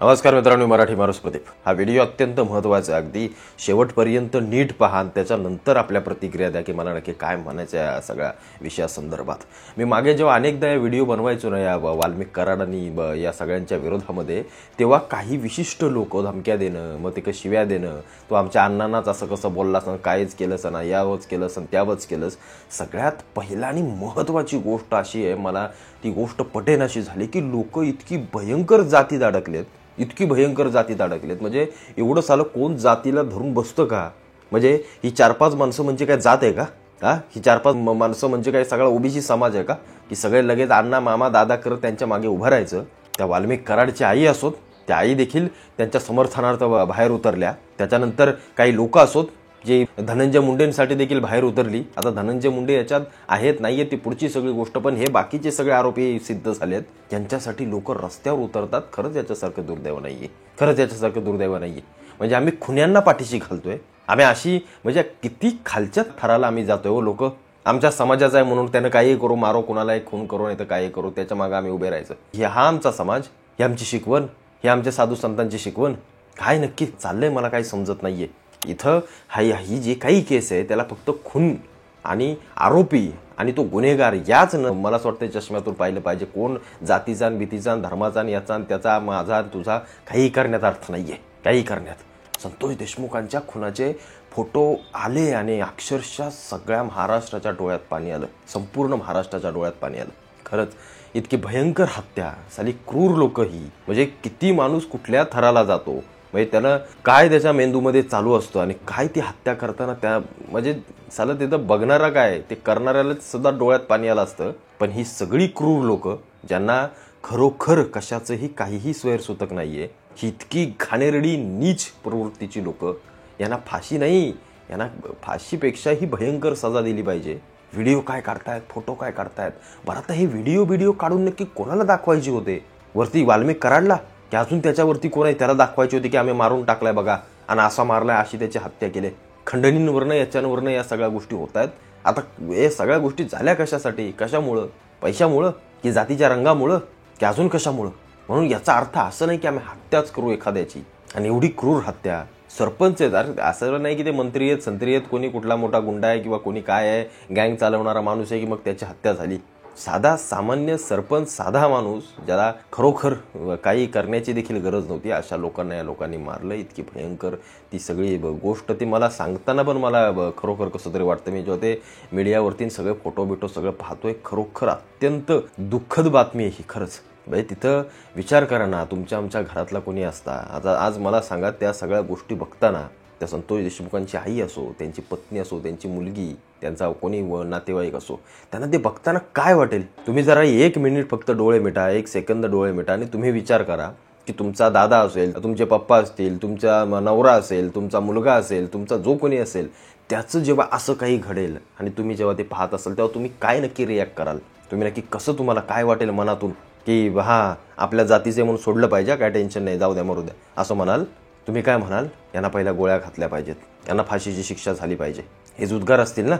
नमस्कार मित्रांनो, मराठी माणूस प्रदीप. हा व्हिडिओ अत्यंत महत्त्वाचा आहे. अगदी शेवटपर्यंत नीट पहा आणि त्याच्यानंतर आपल्या प्रतिक्रिया द्या की मला नक्की काय म्हणायचं आहे या सगळ्या विषयासंदर्भात. मी मागे जेव्हा अनेकदा या व्हिडिओ बनवायचो ना या वाल्मिक कराड आणि या सगळ्यांच्या विरोधामध्ये, तेव्हा काही विशिष्ट लोक धमक्या देणं, मग ते शिव्या देणं, तो आमच्या अण्णांनाच असं कसं बोललास ना, कायच केलंस ना, यावंच केलंस आणि त्यावंच केलंस. सगळ्यात पहिला आणि महत्त्वाची गोष्ट अशी आहे, मला ती गोष्ट पटेनाशी झाली की लोक इतकी भयंकर जातीत अडकलेत, इतकी भयंकर जातीत अडकलेत. म्हणजे एवढं सालं कोण जातीला धरून बसतं का? म्हणजे ही 4-5 माणसं म्हणजे काय जात आहे का? ही 4-5 माणसं म्हणजे काय सगळा ओबीसी समाज आहे का? की सगळे लगेच अण्णा मामा दादा करत त्यांच्या मागे उभं राहायचं? त्या वाल्मिक कराडची आई असोत, त्या आई देखील त्यांच्या समर्थनार्थ बाहेर उतरल्या. त्याच्यानंतर काही लोक असोत जे धनंजय मुंडेंसाठी देखील बाहेर उतरली. आता धनंजय मुंडे याच्यात आहेत नाहीये ती पुढची सगळी गोष्ट, पण हे बाकीचे सगळे आरोपी सिद्ध झालेत, यांच्यासाठी लोक रस्त्यावर उतरतात. खरंच याच्यासारखं दुर्दैव नाहीये, खरंच याच्यासारखं दुर्दैव नाहीये. म्हणजे आम्ही खुन्यांना पाठीशी घालतोय, आम्ही अशी म्हणजे किती खालच्या थराला आम्ही जातोय. हो लोक आमच्या समाजाचा आहे म्हणून त्यानं काही करू, मारो, कुणालाही खून करू, नाही तर काही करू, त्याच्या मागे आम्ही उभे राहायचं. हा आमचा समाज, ही आमची शिकवण, ही आमच्या साधू संतांची शिकवण. काय नक्की चाललंय मला काही समजत नाहीये इथं. ही जी काही केस आहे त्याला फक्त खून आणि आरोपी आणि तो गुन्हेगार याच मला असं वाटतं चष्म्यातून पाहिलं पाहिजे. कोण जातीचा भीतीचा भीतीचा याचा आणि त्याचा माझा तुझा काही करण्यात अर्थ नाहीये, काही करण्यात. संतोष देशमुखांच्या खुनाचे फोटो आले आणि अक्षरशः सगळ्या महाराष्ट्राच्या डोळ्यात पाणी आलं, संपूर्ण महाराष्ट्राच्या डोळ्यात पाणी आलं. खरंच इतकी भयंकर हत्या, साली क्रूर लोक ही. म्हणजे किती माणूस कुठल्या थराला जातो, म्हणजे त्याला काय त्याच्या मेंदूमध्ये चालू असतं आणि काय ती हत्या करताना त्या म्हणजे सालं तिथं बघणारा काय, ते करणाऱ्याला सुद्धा डोळ्यात पाणी आलं असतं. पण ही सगळी क्रूर लोक ज्यांना खरोखर कशाचंही काहीही स्वैरसूतक नाहीये, ही इतकी घाणेरडी नीच प्रवृत्तीची लोक, यांना फाशी नाही, यांना फाशीपेक्षाही भयंकर सजा दिली पाहिजे. व्हिडिओ काय काढतायत, फोटो काय काढतायत, बरं आता हे व्हिडिओ काढून नक्की कोणाला दाखवायचे होते? वरती वाल्मिक कराडला की अजून त्याच्यावरती कोण आहे त्याला दाखवायची होती की आम्ही मारून टाकलाय बघा आणि असा मारलाय, अशी त्याची हत्या केली. खंडणींवरनं याच्यांवरनं या सगळ्या गोष्टी होत आहेत. आता हे सगळ्या गोष्टी झाल्या कशासाठी? कशामुळं? पैशामुळं की जातीच्या रंगामुळं की अजून कशामुळं? म्हणून याचा अर्थ असं नाही की आम्ही हत्याच करू एखाद्याची. आणि एवढी क्रूर हत्या सरपंच आहेत. असं नाही की ते मंत्री आहेत, संत्री आहेत, कोणी कुठला मोठा गुंडा आहे किंवा कोणी काय आहे, गँग चालवणारा माणूस आहे की मग त्याची हत्या झाली. साधा सामान्य सरपंच, साधा माणूस ज्याला खरोखर काही करण्याची देखील गरज नव्हती, अशा लोकांना या लोकांनी मारलं. इतकी भयंकर ती सगळी गोष्ट, ती मला सांगताना पण मला खरोखर कसं तरी वाटतं. मी जेव्हा ते मीडियावरती सगळे फोटो सगळं पाहतोय, खरोखर अत्यंत दुःखद बातमी आहे ही. खरंच म्हणजे तिथं विचार करा ना, तुमच्या आमच्या घरातला कोणी असता, आता आज मला सांगा, त्या सगळ्या गोष्टी बघताना त्या संतोष देशमुखांची आई असो, त्यांची पत्नी असो, त्यांची मुलगी, त्यांचा कोणी नातेवाईक असो, त्यांना ते बघताना काय वाटेल? तुम्ही जरा 1 मिनिट फक्त डोळे मिटा, 1 सेकंद डोळे मिटा आणि तुम्ही विचार करा की तुमचा दादा असेल, तुमचे पप्पा असतील, तुमचा नवरा असेल, तुमचा मुलगा असेल, तुमचा जो कोणी असेल, त्याचं जेव्हा असं काही घडेल आणि तुम्ही जेव्हा ते पाहत असाल, तेव्हा तुम्ही काय नक्की रिॲक्ट कराल? तुम्ही नक्की कसं, तुम्हाला काय वाटेल मनातून की आपल्या जातीचे म्हणून सोडलं पाहिजे, काय टेन्शन नाही, जाऊ द्या मरू द्या, असं म्हणाल? तुम्ही काय म्हणाल? यांना पहिल्या गोळ्या घातल्या पाहिजेत, यांना फाशीची शिक्षा झाली पाहिजे, हे उद्गार असतील ना?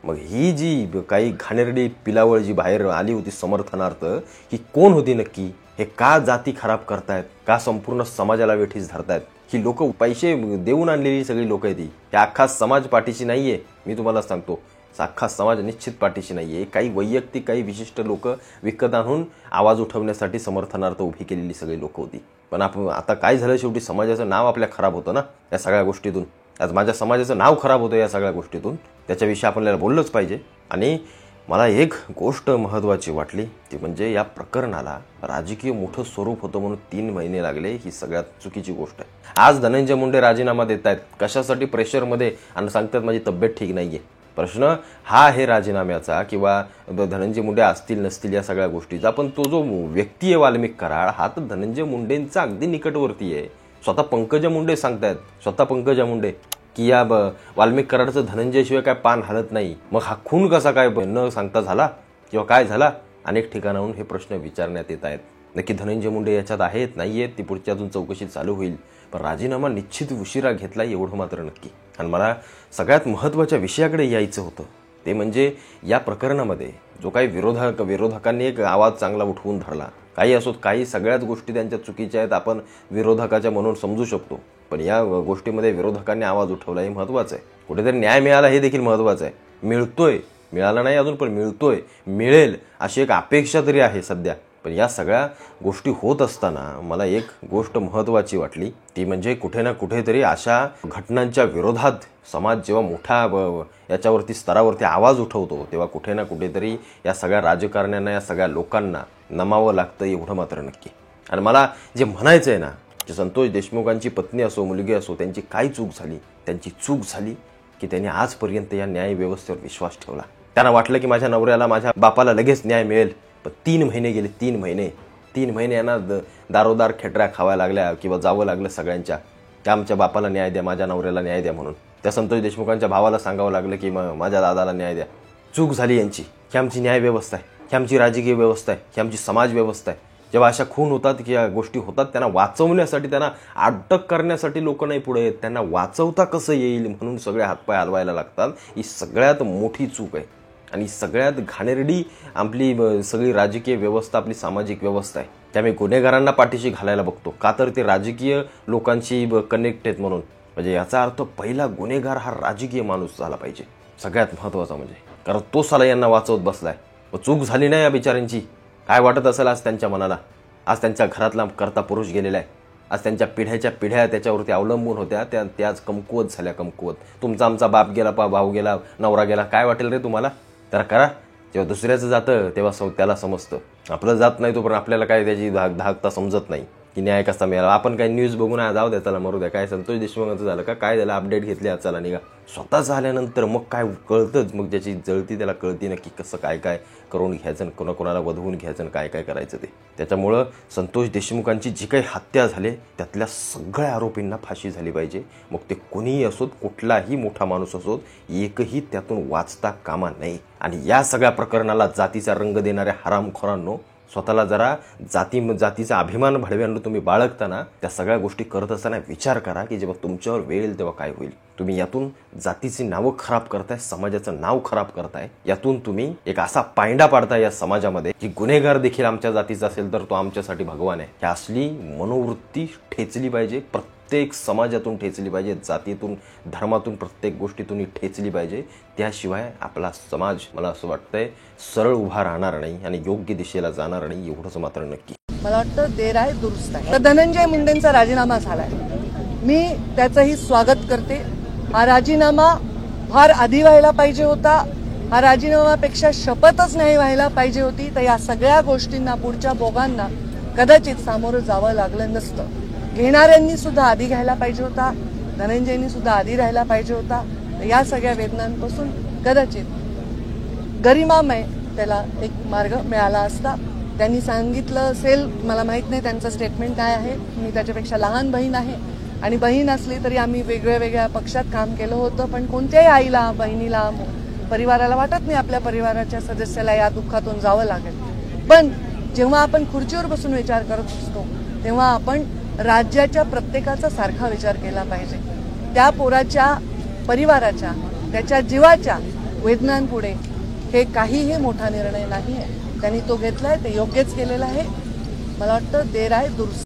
मग ही जी काही घाणेरडी पिलावळ जी बाहेर आली होती समर्थनार्थ, ही कोण होती नक्की? हे का जाती खराब करतायत, का संपूर्ण समाजाला वेठीस धरतायत? ही लोक पैसे देऊन आणलेली सगळी लोक आहेत. ही अख्खा समाज पाठीशी नाहीये, मी तुम्हाला सांगतो. अख्खा समाज निश्चित पाठीशी नाहीये. काही वैयक्तिक, काही विशिष्ट लोक विकत आणून आवाज उठवण्यासाठी समर्थनार्थ उभी केलेली सगळी लोक होती. पण आपण आता काय झालं, शेवटी समाजाचं नाव आपल्या खराब होतं ना या सगळ्या गोष्टीतून. आज माझ्या समाजाचं नाव खराब होतं या सगळ्या गोष्टीतून. त्याच्याविषयी आपल्याला बोललंच पाहिजे. आणि मला एक गोष्ट महत्त्वाची वाटली ती म्हणजे या प्रकरणाला राजकीय मोठं स्वरूप होतं म्हणून 3 महिने लागले, ही सगळ्यात चुकीची गोष्ट आहे. आज धनंजय मुंडे राजीनामा देत आहेत कशासाठी? प्रेशरमध्ये, आणि सांगतात माझी तब्येत ठीक नाहीये. प्रश्न हा आहे राजीनाम्याचा किंवा धनंजय मुंडे असतील नसतील या सगळ्या गोष्टीचा, पण तो जो व्यक्ती आहे वाल्मिक कराड, हा तर धनंजय मुंडेंचा अगदी निकटवर्ती आहे. स्वतः पंकजा मुंडे सांगतायत, स्वतः पंकजा मुंडे, की या वाल्मिक कराडचं धनंजयशिवाय काय पान हलत नाही. मग हा खून कसा काय न सांगता झाला किंवा काय झाला? अनेक ठिकाणाहून हे प्रश्न विचारण्यात येत आहेत. नक्की धनंजय मुंडे याच्यात आहेत, नाही आहेत, ती पुढची अजून चौकशी चालू होईल. पण राजीनामा निश्चित उशिरा घेतला एवढं मात्र नक्की. आणि मला सगळ्यात महत्त्वाच्या विषयाकडे यायचं होतं, ते म्हणजे या प्रकरणामध्ये जो काही विरोधकांनी एक आवाज चांगला उठवून धरला, काही असोत, काही सगळ्याच गोष्टी त्यांच्या चुकीच्या आहेत, आपण विरोधकाच्या म्हणून समजू शकतो, पण या गोष्टीमध्ये विरोधकांनी आवाज उठवला हे महत्त्वाचं आहे. कुठेतरी न्याय मिळाला हे देखील महत्त्वाचं आहे. मिळतोय, मिळाला नाही अजून पण मिळतोय, मिळेल अशी एक अपेक्षा तरी आहे सध्या. पण या सगळ्या गोष्टी होत असताना मला एक गोष्ट महत्त्वाची वाटली, ती म्हणजे कुठे ना कुठेतरी अशा घटनांच्या विरोधात समाज जेव्हा मोठ्या याच्यावरती स्तरावरती आवाज उठवतो तेव्हा कुठे ना कुठेतरी या सगळ्या राजकारण्यांना, या सगळ्या लोकांना नमावं लागतं एवढं मात्र नक्की. आणि मला जे म्हणायचं आहे ना, जे संतोष देशमुखांची पत्नी असो, मुलगी असो, त्यांची काय चूक झाली, त्यांची चूक झाली की त्यांनी आजपर्यंत या न्याय व्यवस्थेवर विश्वास ठेवला. त्यांना वाटलं की माझ्या नवऱ्याला, माझ्या बापाला लगेच न्याय मिळेल, पण 3 महिने गेले. 3 महिने यांना दारोदार खेटऱ्या खाव्या लागल्या किंवा जावं लागलं सगळ्यांच्या, की आमच्या बापाला न्याय द्या, माझ्या नवऱ्याला न्याय द्या म्हणून. त्या संतोष देशमुखांच्या भावाला सांगावं लागलं की माझ्या दादाला न्याय द्या. चूक झाली यांची. ही आमची न्याय व्यवस्था आहे, ही आमची राजकीय व्यवस्था आहे, ही आमची समाज व्यवस्था आहे. जेव्हा अशा खून होतात की या गोष्टी होतात, त्यांना वाचवण्यासाठी, त्यांना अटक करण्यासाठी लोक नाही पुढे येत, त्यांना वाचवता कसं येईल म्हणून सगळे हातपाय हलवायला लागतात. ही सगळ्यात मोठी चूक आहे आणि सगळ्यात घाणेरडी आपली सगळी राजकीय व्यवस्था, आपली सामाजिक व्यवस्था आहे. त्यामुळे गुन्हेगारांना पाठीशी घालायला बघतो, का तर ते राजकीय लोकांशी कनेक्ट आहेत म्हणून. म्हणजे याचा अर्थ पहिला गुन्हेगार हा राजकीय माणूस झाला पाहिजे, सगळ्यात महत्त्वाचा म्हणजे. कारण तो साला यांना वाचवत बसलाय. चूक झाली नाही या बिचाऱ्यांची. काय वाटत असेल आज त्यांच्या मनाला? आज त्यांच्या घरातला करता पुरुष गेलेला आहे, आज त्यांच्या पिढ्याच्या पिढ्या त्याच्यावरती अवलंबून होत्या, त्या आज कमकुवत झाल्या, कमकुवत. तुमचा आमचा बाप गेला, भाऊ गेला, नवरा गेला, काय वाटेल रे तुम्हाला? तर करा. जेव्हा दुसऱ्याचं जातं तेव्हा त्याला समजतं, आपलं जात नाही तोपर्यंत आपल्याला काय त्याची धाकता समजत नाही की न्याय कसा मिळाला. आपण काही न्यूज बघून जाऊ द्या, चला मरू द्या, काय संतोष देशमुखांचं झालं का, काय झालं, अपडेट घेतली, आज चला निघा. स्वतःच आल्यानंतर मग काय कळतंच, मग ज्याची जळती त्याला कळती नक्की कसं काय काय करून घ्यायचं, कोणाकोणाला वधवून घ्यायचं, काय काय करायचं ते. त्याच्यामुळं संतोष देशमुखांची जी काही हत्या झाली त्यातल्या सगळ्या आरोपींना फाशी झाली पाहिजे. मग ते कोणीही असोत, कुठलाही मोठा माणूस असोत, एकही त्यातून वाचता कामा नये. आणि या सगळ्या प्रकरणाला जातीचा रंग देणाऱ्या हरामखोरांनो, स्वतःला जरा जातीचा अभिमान भडव्यांना तुम्ही बाळगताना, त्या सगळ्या गोष्टी करत असताना विचार करा की जेव्हा तुमच्यावर वेळ येईल तेव्हा काय होईल. तुम्ही यातून जातीची नावं खराब करताय, समाजाचं नाव खराब करताय. यातून तुम्ही एक असा पायंडा पाडताय या समाजामध्ये की गुन्हेगार देखील आमच्या जातीचा असेल तर तो आमच्यासाठी भगवान आहे. ही असली मनोवृत्ती ठेचली पाहिजे, प्रत्येक समाजातून ठेचली पाहिजे, जातीतून, धर्मातून, प्रत्येक गोष्टीतून ठेचली पाहिजे. त्याशिवाय आपला समाज, मला असं वाटतंय, सरळ उभा राहणार नाही आणि योग्य दिशेला जाणार नाही, एवढंच मात्र नक्की. मला वाटतं देर आहे दुरुस्त आहे. तर धनंजय मुंडेंचा राजीनामा झालाय, मी त्याचंही स्वागत करते. हा राजीनामा फार आधी व्हायला पाहिजे होता. हा राजीनामापेक्षा शपथच नाही व्हायला पाहिजे होती. तर या सगळ्या गोष्टींना, पुढच्या भोगांना कदाचित सामोरं जावं लागलं नसतं. घेणाऱ्यांनी सुद्धा आधी घ्यायला पाहिजे होता, धनंजयनी सुद्धा आधी राहायला पाहिजे होता. या सगळ्या वेदनांपासून कदाचित गरिमामय त्याला एक मार्ग मिळाला असता. त्यांनी सांगितलं असेल, मला माहीत नाही त्यांचं स्टेटमेंट काय आहे. मी त्याच्यापेक्षा लहान बहीण आहे आणि बहीण असली तरी आम्ही वेगळ्या वेगळ्या पक्षात काम केलं होतं. पण कोणत्याही आईला, बहिणीला, परिवाराला वाटत नाही आपल्या परिवाराच्या सदस्याला या दुःखातून जावं लागेल. पण जेव्हा आपण खुर्चीवर बसून विचार करत असतो तेव्हा आपण राज्याच्या प्रत्येकाचा सारखा विचार केला पाहिजे. त्या पोराच्या, परिवाराच्या, त्याच्या जीवाच्या वेदनांपुढे हे काहीही मोठा निर्णय नाही आहे. त्यांनी तो घेतलाय, ते योग्यच केलेला आहे. मला वाटतं देर आहे दुरुस्त.